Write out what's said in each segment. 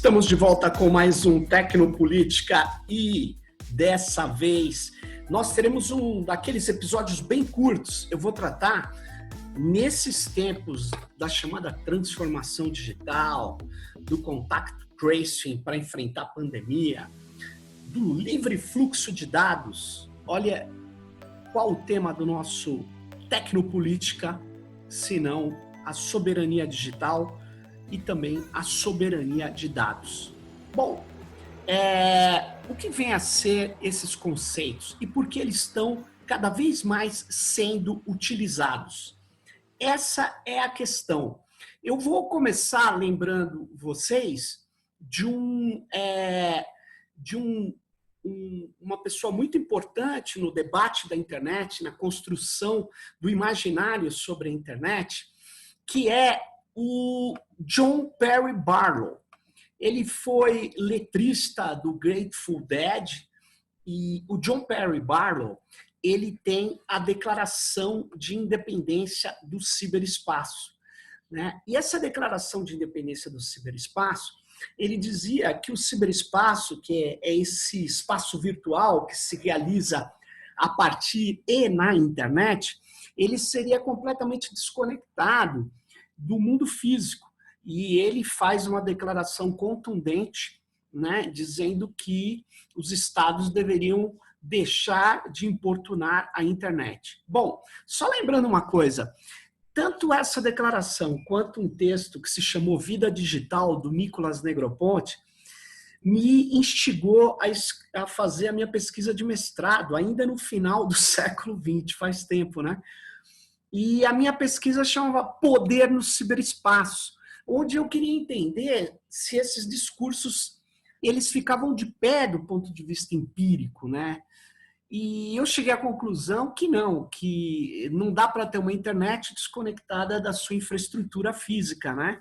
Estamos de volta com mais um Tecnopolítica e dessa vez nós teremos um daqueles episódios bem curtos. Eu vou tratar nesses tempos da chamada transformação digital, do contact tracing para enfrentar a pandemia, do livre fluxo de dados. Olha, qual o tema do nosso Tecnopolítica, se não a soberania digital e também a soberania de dados. Bom, o que vem a ser esses conceitos e por que eles estão cada vez mais sendo utilizados? Essa é a questão. Eu vou começar lembrando vocês de uma pessoa muito importante no debate da internet, na construção do imaginário sobre a internet, que é o John Perry Barlow. Ele foi letrista do Grateful Dead e o John Perry Barlow, ele tem a Declaração de Independência do Ciberespaço, né? E essa Declaração de Independência do Ciberespaço, ele dizia que o ciberespaço, que é esse espaço virtual que se realiza a partir e na internet, ele seria completamente desconectado do mundo físico. E ele faz uma declaração contundente, né, dizendo que os estados deveriam deixar de importunar a internet. Bom, só lembrando uma coisa, tanto essa declaração quanto um texto que se chamou Vida Digital, do Nicolas Negroponte, me instigou a fazer a minha pesquisa de mestrado, ainda no final do século XX, faz tempo, né? E a minha pesquisa chamava Poder no Ciberespaço, onde eu queria entender se esses discursos eles ficavam de pé do ponto de vista empírico, né? E eu cheguei à conclusão que não dá para ter uma internet desconectada da sua infraestrutura física, né?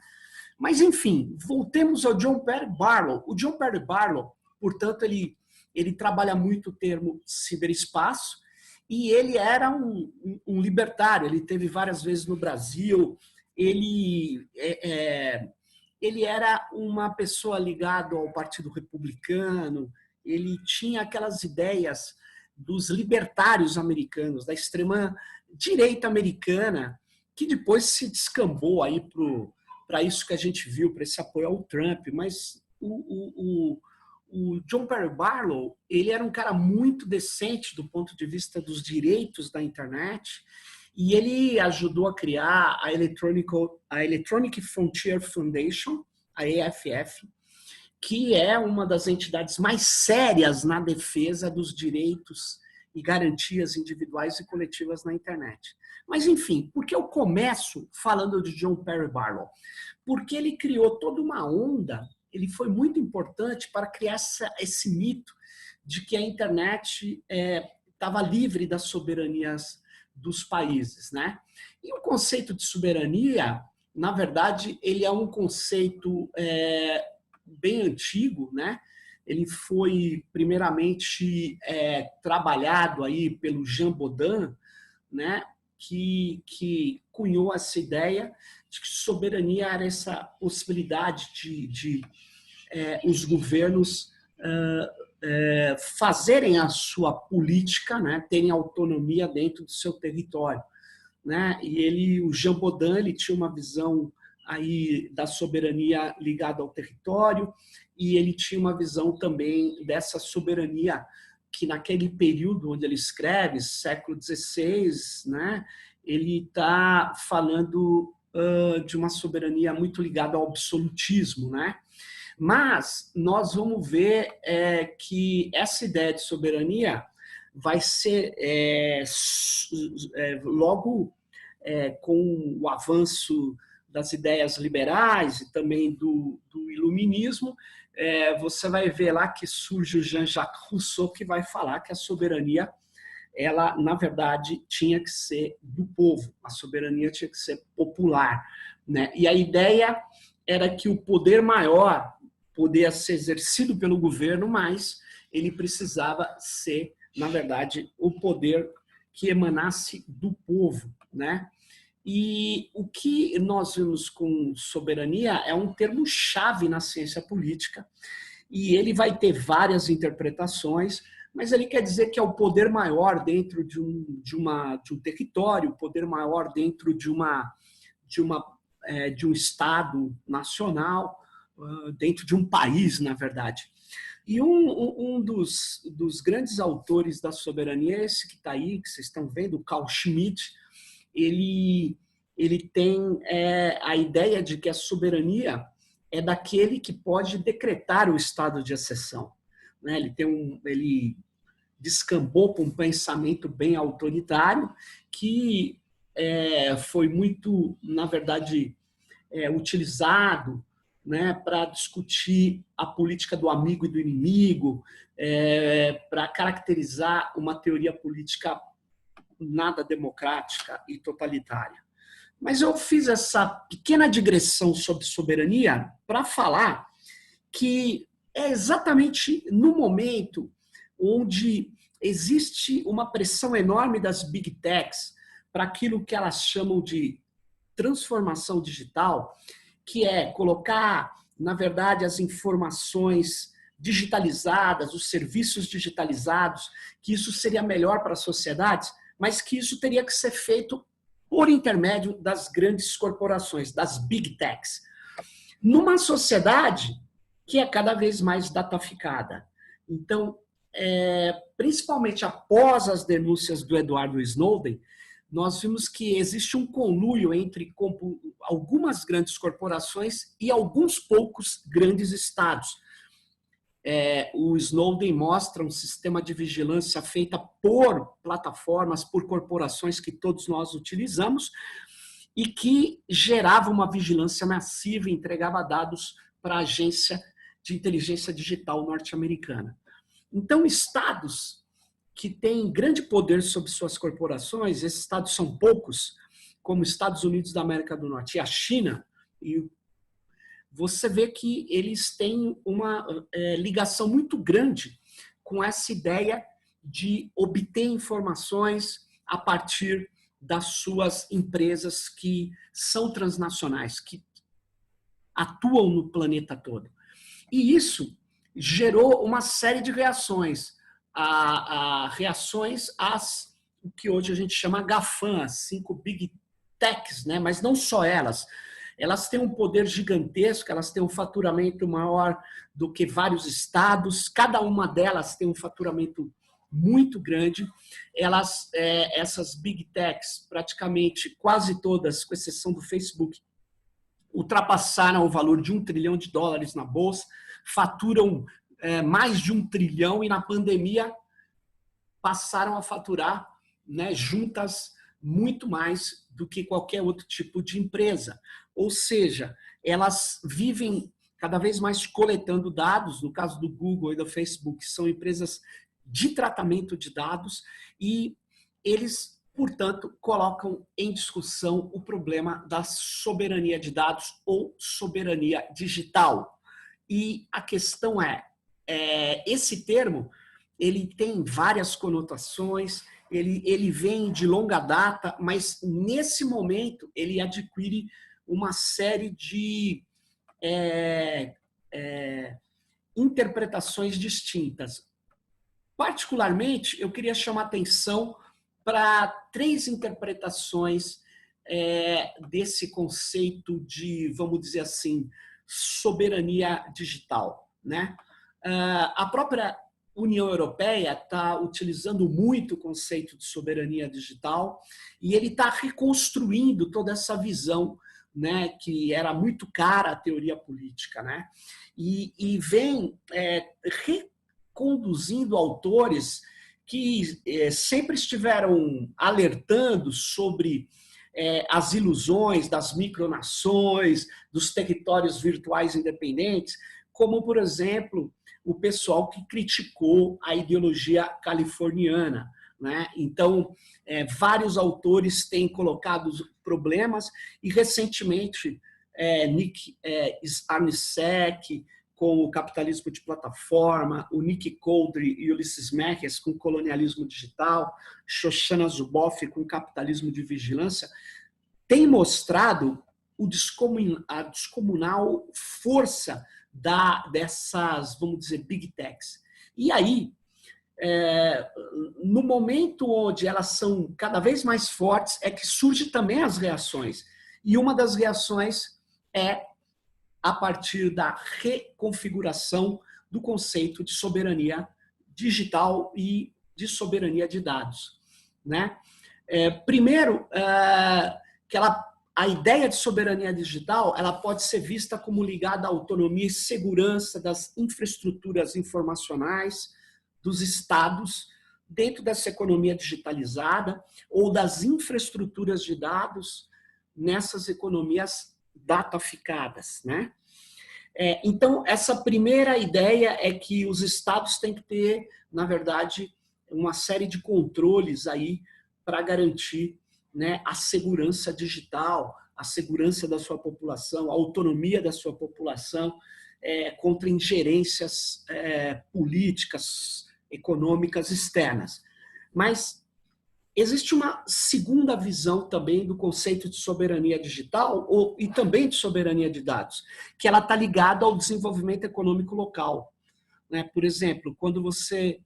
Mas, enfim, voltemos ao John Perry Barlow. O John Perry Barlow, portanto, ele trabalha muito o termo ciberespaço, e ele era um libertário, ele teve várias vezes no Brasil, ele era uma pessoa ligada ao Partido Republicano, ele tinha aquelas ideias dos libertários americanos, da extrema-direita americana, que depois se descambou aí para isso que a gente viu, para esse apoio ao Trump, mas o John Perry Barlow, ele era um cara muito decente do ponto de vista dos direitos da internet, e ele ajudou a criar a Electronic Frontier Foundation, a EFF, que é uma das entidades mais sérias na defesa dos direitos e garantias individuais e coletivas na internet. Mas, enfim, por que eu começo falando de John Perry Barlow? Porque ele criou toda uma onda. Ele foi muito importante para criar esse mito de que a internet estava livre das soberanias dos países, né? E o conceito de soberania, na verdade, ele é um conceito bem antigo, né? Ele foi primeiramente trabalhado aí pelo Jean Bodin, né? Que cunhou essa ideia de que soberania era essa possibilidade de os governos fazerem a sua política, né, terem autonomia dentro do seu território, né? E o Jean Bodin, ele tinha uma visão aí da soberania ligada ao território, e ele tinha uma visão também dessa soberania que naquele período onde ele escreve, século XVI, né, ele está falando de uma soberania muito ligada ao absolutismo, né? Mas nós vamos ver que essa ideia de soberania vai ser logo com o avanço das ideias liberais e também do iluminismo, você vai ver lá que surge o Jean-Jacques Rousseau, que vai falar que a soberania, ela, na verdade, tinha que ser do povo, a soberania tinha que ser popular, né? E a ideia era que o poder maior podia ser exercido pelo governo, mas ele precisava ser, na verdade, o poder que emanasse do povo, né? E o que nós vimos com soberania é um termo-chave na ciência política, e ele vai ter várias interpretações, mas ele quer dizer que é o poder maior dentro de um território, o poder maior dentro de um Estado nacional, dentro de um país, na verdade. E um dos grandes autores da soberania, esse que está aí, que vocês estão vendo, o Carl Schmitt, ele tem a ideia de que a soberania é daquele que pode decretar o estado de exceção. Né? Ele descambou para um pensamento bem autoritário que foi muito, na verdade, utilizado, né, para discutir a política do amigo e do inimigo, para caracterizar uma teoria política nada democrática e totalitária. Mas eu fiz essa pequena digressão sobre soberania para falar que é exatamente no momento onde existe uma pressão enorme das big techs para aquilo que elas chamam de transformação digital, que é colocar, na verdade, as informações digitalizadas, os serviços digitalizados, que isso seria melhor para as sociedades, mas que isso teria que ser feito por intermédio das grandes corporações, das big techs. Numa sociedade que é cada vez mais dataficada. Então, principalmente após as denúncias do Edward Snowden, nós vimos que existe um conluio entre algumas grandes corporações e alguns poucos grandes estados. O Snowden mostra um sistema de vigilância feita por plataformas, por corporações que todos nós utilizamos e que gerava uma vigilância massiva e entregava dados para a agência de inteligência digital norte-americana. Então, estados que têm grande poder sobre suas corporações, esses estados são poucos, como Estados Unidos da América do Norte e a China, e você vê que eles têm uma ligação muito grande com essa ideia de obter informações a partir das suas empresas que são transnacionais, que atuam no planeta todo. E isso gerou uma série de reações, reações às o que hoje a gente chama GAFAM, as 5 Big Techs, né? Mas não só elas. Elas têm um poder gigantesco, elas têm um faturamento maior do que vários estados, cada uma delas tem um faturamento muito grande. Essas Big Techs, praticamente quase todas, com exceção do Facebook, ultrapassaram o valor de $1 trilhão na bolsa, faturam mais de $1 trilhão e na pandemia passaram a faturar, né, juntas muito mais do que qualquer outro tipo de empresa. Ou seja, elas vivem cada vez mais coletando dados, no caso do Google e do Facebook, são empresas de tratamento de dados e eles, portanto, colocam em discussão o problema da soberania de dados ou soberania digital. E a questão esse termo, ele tem várias conotações, ele vem de longa data, mas nesse momento ele adquire uma série de interpretações distintas. Particularmente, eu queria chamar atenção para 3 interpretações desse conceito de, vamos dizer assim, soberania digital, né? A própria União Europeia está utilizando muito o conceito de soberania digital e ele está reconstruindo toda essa visão, né, que era muito cara à teoria política, né? E vem reconduzindo autores que sempre estiveram alertando sobre as ilusões das micronações, dos territórios virtuais independentes, como, por exemplo, o pessoal que criticou a ideologia californiana, né? Então, vários autores têm colocado problemas e, recentemente, Nick Arnisek, com o capitalismo de plataforma, o Nick Coldry e Ulisses Meches com o colonialismo digital, Shoshana Zuboff com o capitalismo de vigilância, tem mostrado a descomunal força dessas, vamos dizer, big techs. E aí, no momento onde elas são cada vez mais fortes, é que surgem também as reações. E uma das reações é a partir da reconfiguração do conceito de soberania digital e de soberania de dados, né? Primeiro, que a ideia de soberania digital ela pode ser vista como ligada à autonomia e segurança das infraestruturas informacionais dos estados dentro dessa economia digitalizada ou das infraestruturas de dados nessas economias dataficadas, né? Então, essa primeira ideia é que os estados têm que ter, na verdade, uma série de controles aí para garantir, né, a segurança digital, a segurança da sua população, a autonomia da sua população contra ingerências políticas, econômicas externas. Mas existe uma segunda visão também do conceito de soberania digital e também de soberania de dados, que ela está ligada ao desenvolvimento econômico local, né? Por exemplo, quando você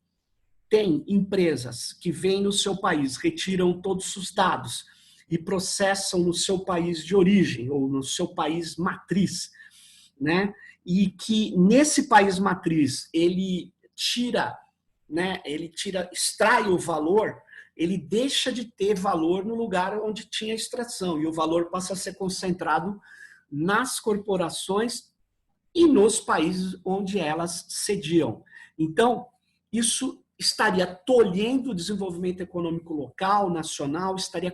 tem empresas que vêm no seu país, retiram todos os dados e processam no seu país de origem ou no seu país matriz, né? E que nesse país matriz ele tira, né? Extrai o valor, ele deixa de ter valor no lugar onde tinha extração e o valor passa a ser concentrado nas corporações e nos países onde elas sediam. Então, isso estaria tolhendo o desenvolvimento econômico local, nacional, estaria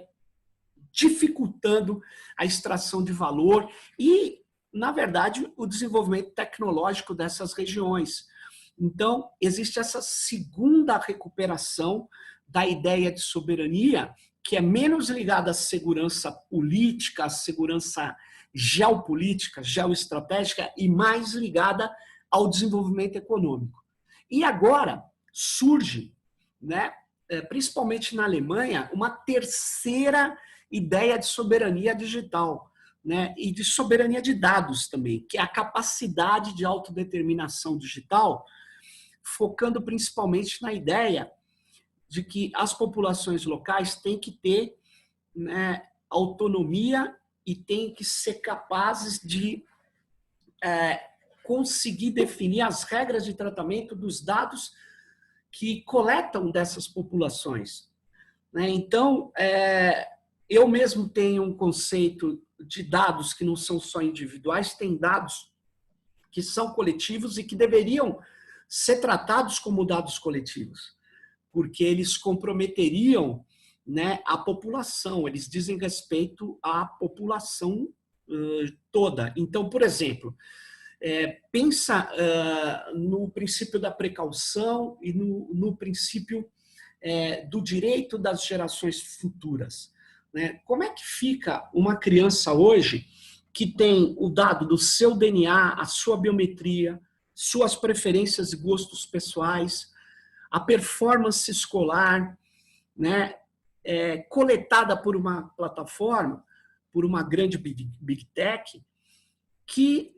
dificultando a extração de valor e, na verdade, o desenvolvimento tecnológico dessas regiões. Então, existe essa segunda recuperação da ideia de soberania, que é menos ligada à segurança política, à segurança geopolítica, geoestratégica, e mais ligada ao desenvolvimento econômico. E agora surge, né, principalmente na Alemanha, uma terceira ideia de soberania digital, né, e de soberania de dados também, que é a capacidade de autodeterminação digital, focando principalmente na ideia de que as populações locais têm que ter, né, autonomia e têm que ser capazes de conseguir definir as regras de tratamento dos dados que coletam dessas populações, né? Então, eu mesmo tenho um conceito de dados que não são só individuais, tem dados que são coletivos e que deveriam ser tratados como dados coletivos, porque eles comprometeriam, né, a população, eles dizem respeito à população toda. Então, por exemplo, pensa no princípio da precaução e no princípio do direito das gerações futuras, né? Como é que fica uma criança hoje que tem o dado do seu DNA, a sua biometria, suas preferências e gostos pessoais, a performance escolar, né, coletada por uma plataforma, por uma grande big tech, que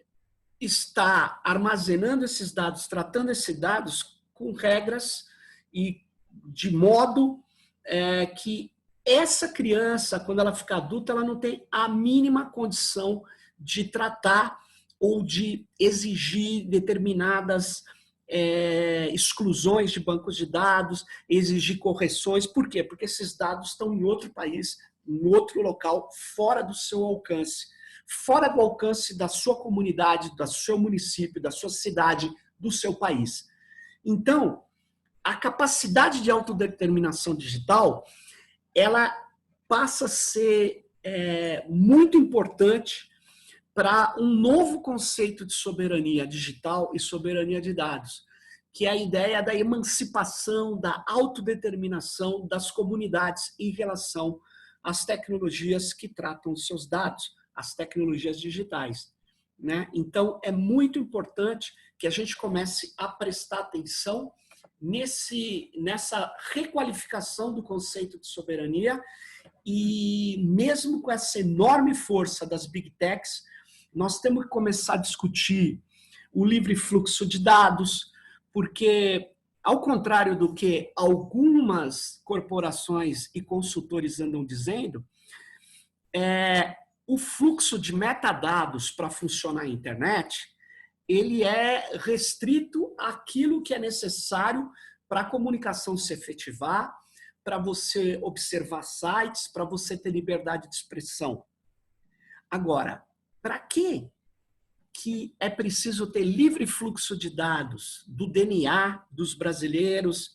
está armazenando esses dados, tratando esses dados com regras e de modo que essa criança, quando ela ficar adulta, ela não tem a mínima condição de tratar ou de exigir determinadas exclusões de bancos de dados, exigir correções. Por quê? Porque esses dados estão em outro país, em outro local, fora do seu alcance, fora do alcance da sua comunidade, do seu município, da sua cidade, do seu país. Então, a capacidade de autodeterminação digital, ela passa a ser muito importante para um novo conceito de soberania digital e soberania de dados, que é a ideia da emancipação, da autodeterminação das comunidades em relação às tecnologias que tratam os seus dados, as tecnologias digitais, né? Então, é muito importante que a gente comece a prestar atenção nessa requalificação do conceito de soberania, e mesmo com essa enorme força das Big Techs, nós temos que começar a discutir o livre fluxo de dados, porque, ao contrário do que algumas corporações e consultores andam dizendo, o fluxo de metadados para funcionar a internet, ele é restrito àquilo que é necessário para a comunicação se efetivar, para você observar sites, para você ter liberdade de expressão. Agora, para que é preciso ter livre fluxo de dados do DNA dos brasileiros,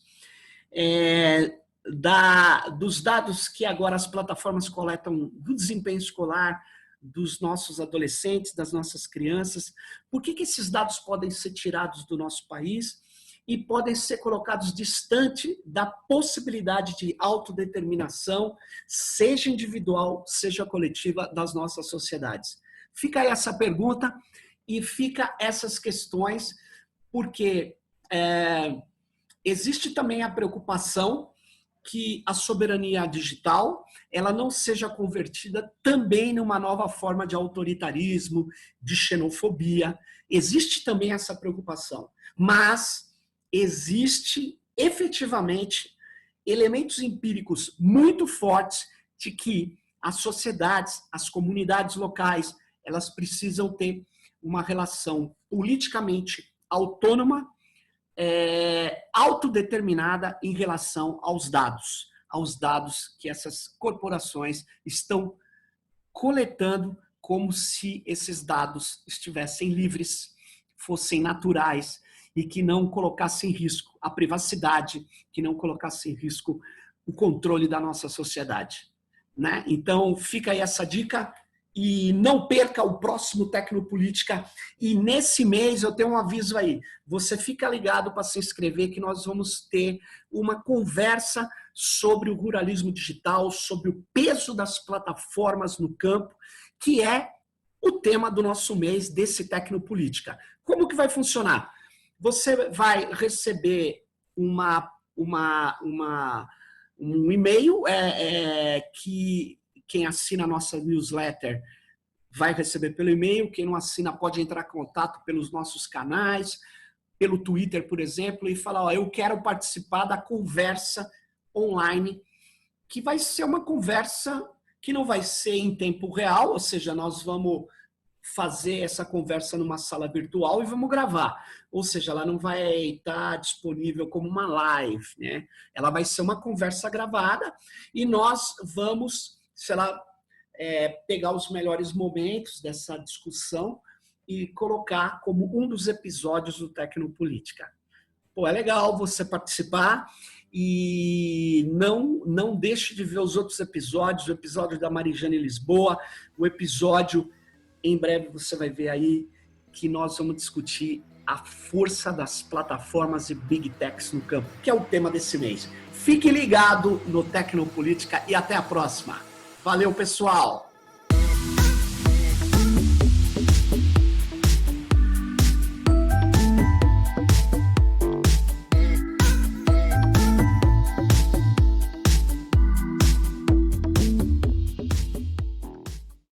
dos dados que agora as plataformas coletam do desempenho escolar dos nossos adolescentes, das nossas crianças? Por que esses dados podem ser tirados do nosso país e podem ser colocados distante da possibilidade de autodeterminação, seja individual, seja coletiva, das nossas sociedades? Fica aí essa pergunta e fica essas questões, porque existe também a preocupação que a soberania digital ela não seja convertida também numa nova forma de autoritarismo, de xenofobia. Existe também essa preocupação, mas existe efetivamente elementos empíricos muito fortes de que as sociedades, as comunidades locais, elas precisam ter uma relação politicamente autônoma, autodeterminada em relação aos dados que essas corporações estão coletando, como se esses dados estivessem livres, fossem naturais e que não colocassem em risco a privacidade, que não colocassem em risco o controle da nossa sociedade, né? Então, fica aí essa dica. E não perca o próximo Tecnopolítica. E nesse mês eu tenho um aviso aí. Você fica ligado para se inscrever que nós vamos ter uma conversa sobre o ruralismo digital, sobre o peso das plataformas no campo, que é o tema do nosso mês desse Tecnopolítica. Como que vai funcionar? Você vai receber um e-mail que quem assina a nossa newsletter vai receber pelo e-mail. Quem não assina pode entrar em contato pelos nossos canais, pelo Twitter, por exemplo, e falar, eu quero participar da conversa online, que vai ser uma conversa que não vai ser em tempo real, ou seja, nós vamos fazer essa conversa numa sala virtual e vamos gravar. Ou seja, ela não vai estar disponível como uma live, né? Ela vai ser uma conversa gravada e nós vamos, pegar os melhores momentos dessa discussão e colocar como um dos episódios do Tecnopolítica. Pô, é legal você participar e não deixe de ver os outros episódios, o episódio da Marijane Lisboa, o episódio, em breve você vai ver aí, que nós vamos discutir a força das plataformas e Big Techs no campo, que é o tema desse mês. Fique ligado no Tecnopolítica e até a próxima. Valeu, pessoal!